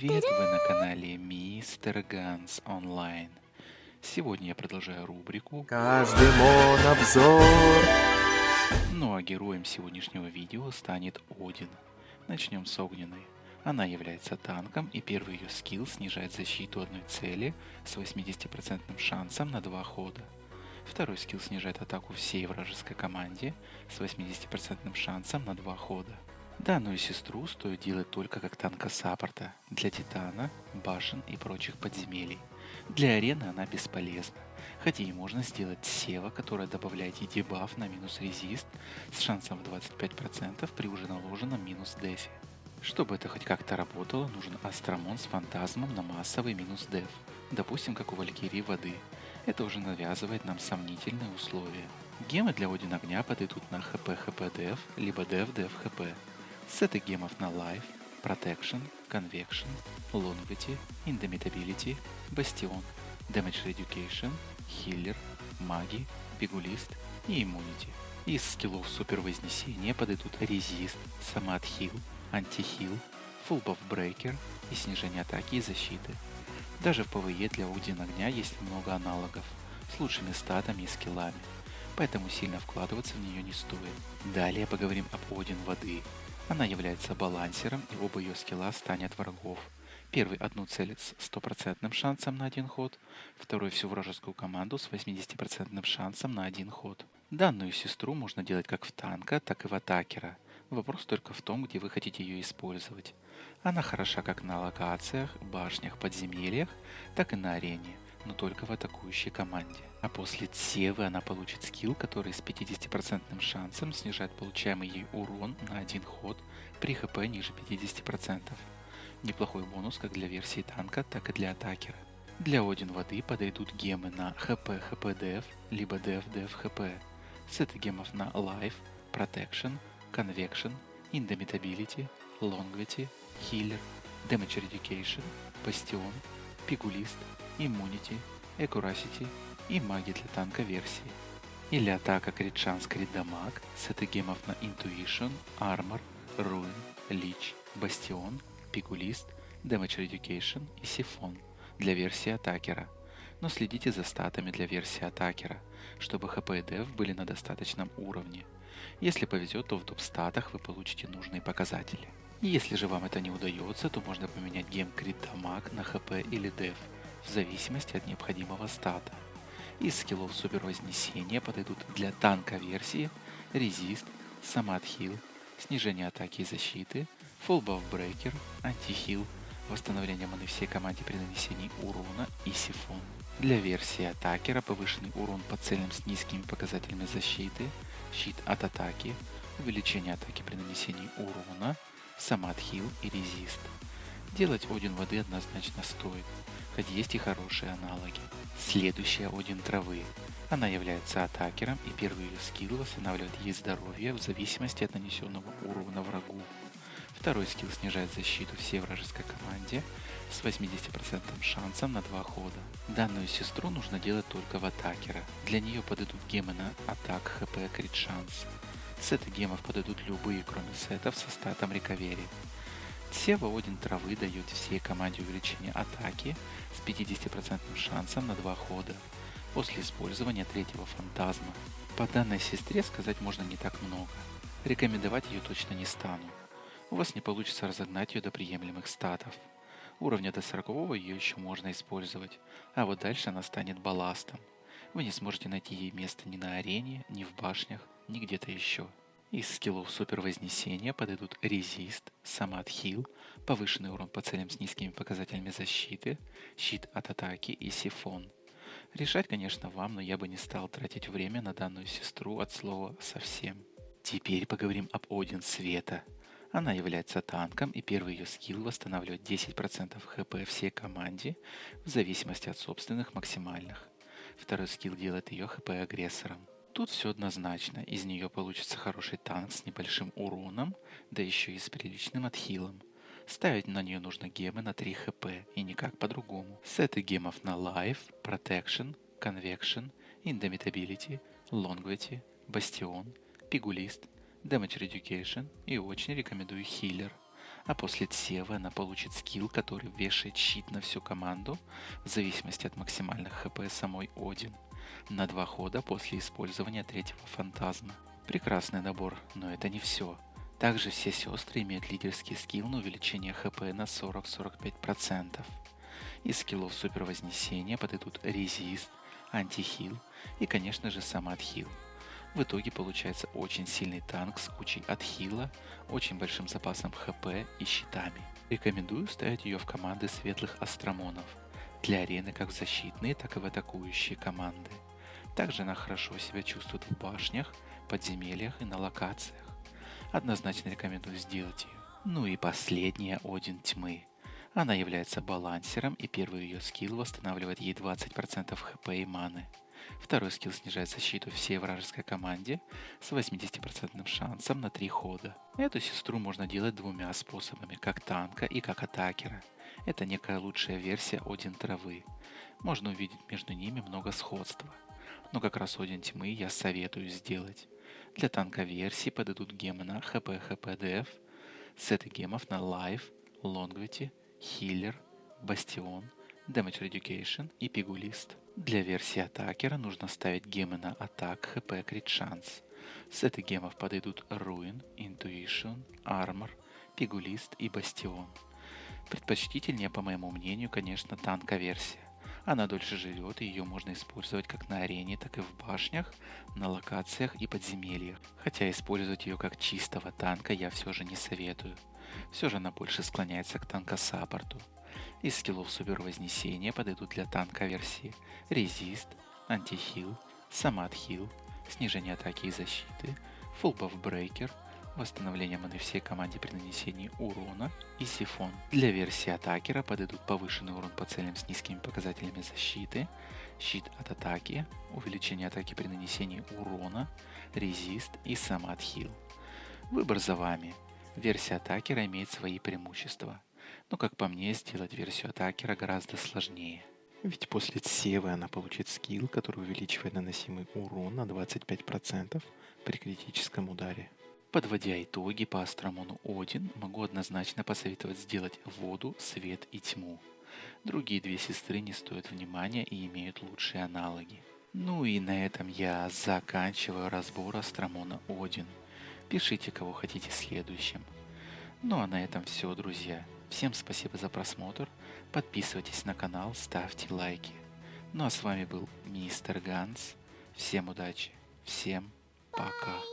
привет! Вы на канале Мистер Ганс Онлайн. Сегодня я продолжаю рубрику. Каждый обзор. Ну а героем сегодняшнего видео станет Один. Начнем с огненной. Она является танком, и первый ее скилл снижает защиту одной цели с 80% шансом на 2 хода. Второй скилл снижает атаку всей вражеской команде с 80% шансом на 2 хода. Данную сестру стоит делать только как танка саппорта для титана, башен и прочих подземелий. Для арены она бесполезна, хотя и можно сделать сева, которая добавляет ей дебаф на минус резист с шансом в 25% при уже наложенном минус дефе. Чтобы это хоть как-то работало, нужен астромон с фантазмом на массовый минус деф, допустим, как у Валькирии воды. Это уже навязывает нам сомнительные условия. Гемы для Один огня подойдут на хп деф, либо деф хп. Сеты гемов на Life, Protection, Convection, Longevity, Indomitability, Bastion, Damage Reducation, Healer, Маги, Пигулист и Immunity. Из скиллов Супер Вознесения подойдут Resist, Самат Heal, Anti-Heal, Full Buff Breaker и снижение атаки и защиты. Даже в ПВЕ для Один огня есть много аналогов с лучшими статами и скиллами, поэтому сильно вкладываться в нее не стоит. Далее поговорим об Один воды. Она является балансером, и оба ее скилла станет врагов. Первый одну цель с 100% шансом на 1 ход, второй всю вражескую команду с 80% шансом на 1 ход. Данную сестру можно делать как в танка, так и в атакера. Вопрос только в том, где вы хотите ее использовать. Она хороша как на локациях, башнях, подземельях, так и на арене, но только в атакующей команде. А после Цевы она получит скилл, который с 50% шансом снижает получаемый ей урон на 1 ход при хп ниже 50%. Неплохой бонус как для версии танка, так и для атакера. Для Один воды подойдут гемы на хп деф, либо деф хп. Сеты гемов на Life, Protection, Convection, Indomitability, Longevity, Healer, Damage Reducation, Bastion, Пигулист, Immunity, Accuracy и маги для танка версии. Или атака крит шанс крит дамаг, сеты гемов на Intuition, Armor, Ruin, Leech, Bastion, Пигулист, Damage Reducation и Сифон для версии атакера. Но следите за статами для версии атакера, чтобы хп и деф были на достаточном уровне. Если повезет, то в топ-статах вы получите нужные показатели. И если же вам это не удается, то можно поменять гем крит дамаг на хп или деф, в зависимости от необходимого стата. Из скиллов Супер Вознесения подойдут для танка версии Resist, Самат Heal, снижение атаки и защиты, Full Buff Breaker, Anti-Heal, восстановление маны всей команде при нанесении урона и Сифон. Для версии атакера повышенный урон по целям с низкими показателями защиты, щит от атаки, увеличение атаки при нанесении урона, Самат Heal и Resist. Делать Один воды однозначно стоит, хоть есть и хорошие аналоги. Следующая Один травы. Она является атакером, и первый ее скилл восстанавливает ей здоровье в зависимости от нанесенного урона врагу. Второй скилл снижает защиту всей вражеской команде с 80% шансом на 2 хода. Данную сестру нужно делать только в атакера. Для нее подойдут гемы на атак, хп, крит шанс. Сеты гемов подойдут любые, кроме сетов со статом рекавери. Сева Один травы дает всей команде увеличение атаки с 50% шансом на 2 хода после использования третьего фантазма. По данной сестре сказать можно не так много. Рекомендовать ее точно не стану. У вас не получится разогнать ее до приемлемых статов. Уровня до 40 ее еще можно использовать, а вот дальше она станет балластом. Вы не сможете найти ей место ни на арене, ни в башнях, ни где-то еще. Из скиллов Супер Вознесения подойдут Resist, Самат Heal, повышенный урон по целям с низкими показателями защиты, щит от атаки и Сифон. Решать, конечно, вам, но я бы не стал тратить время на данную сестру от слова совсем. Теперь поговорим об Один Света. Она является танком, и первый ее скилл восстанавливает 10% хп всей команде в зависимости от собственных максимальных. Второй скилл делает ее хп агрессором. Тут все однозначно, из нее получится хороший танк с небольшим уроном, да еще и с приличным отхилом. Ставить на нее нужно гемы на 3 хп и никак по-другому. Сеты гемов на Life, Protection, Convection, Indomitability, Longevity, Bastion, Пигулист, Damage Reducation и очень рекомендую Healer. А после Тсевы она получит скилл, который вешает щит на всю команду, в зависимости от максимальных хп самой Один, на 2 хода после использования третьего фантазма. Прекрасный набор, но это не все. Также все сестры имеют лидерский скилл на увеличение хп на 40-45%. Из скиллов супервознесения подойдут резист, антихил и, конечно же, сам отхил. В итоге получается очень сильный танк с кучей отхила, очень большим запасом хп и щитами. Рекомендую ставить ее в команды светлых астромонов, для арены как в защитные, так и в атакующие команды. Также она хорошо себя чувствует в башнях, подземельях и на локациях. Однозначно рекомендую сделать ее. Ну и последняя Один Тьмы. Она является балансером, и первый ее скилл восстанавливает ей 20% хп и маны. Второй скилл снижает защиту всей вражеской команде с 80% шансом на 3 хода. Эту сестру можно делать двумя способами, как танка и как атакера. Это некая лучшая версия Один Травы. Можно увидеть между ними много сходства. Но как раз Один Тьмы я советую сделать. Для танка версии подойдут гемы на HP, HPDF, сеты гемов на Life, Longevity, Healer, Bastion, Damage Reducation и Pigulist. Для версии атакера нужно ставить гемы на атак, хп, крит шанс. Сеты гемов подойдут Ruin, Intuition, Armor, Pigulist и Bastion. Предпочтительнее, по моему мнению, конечно, танка-версия. Она дольше живет, и ее можно использовать как на арене, так и в башнях, на локациях и подземельях. Хотя использовать ее как чистого танка я все же не советую. Все же она больше склоняется к танка-саппорту. Из скиллов супервознесения подойдут для танка-версии резист, антихил, самоотхил, снижение атаки и защиты, full buff breaker, восстановление маны всей команде при нанесении урона и сифон. Для версии атакера подойдут повышенный урон по целям с низкими показателями защиты, щит от атаки, увеличение атаки при нанесении урона, резист и самоотхил. Выбор за вами. Версия атакера имеет свои преимущества. Но, как по мне, сделать версию атакера гораздо сложнее. Ведь после Тсевы она получит скилл, который увеличивает наносимый урон на 25% при критическом ударе. Подводя итоги по Астромону Один, могу однозначно посоветовать сделать воду, свет и тьму. Другие две сестры не стоят внимания и имеют лучшие аналоги. Ну и на этом я заканчиваю разбор Астромона Один. Пишите, кого хотите следующим. Ну а на этом все, друзья. Всем спасибо за просмотр. Подписывайтесь на канал, ставьте лайки. Ну а с вами был Мистер Ганс. Всем удачи. Всем пока.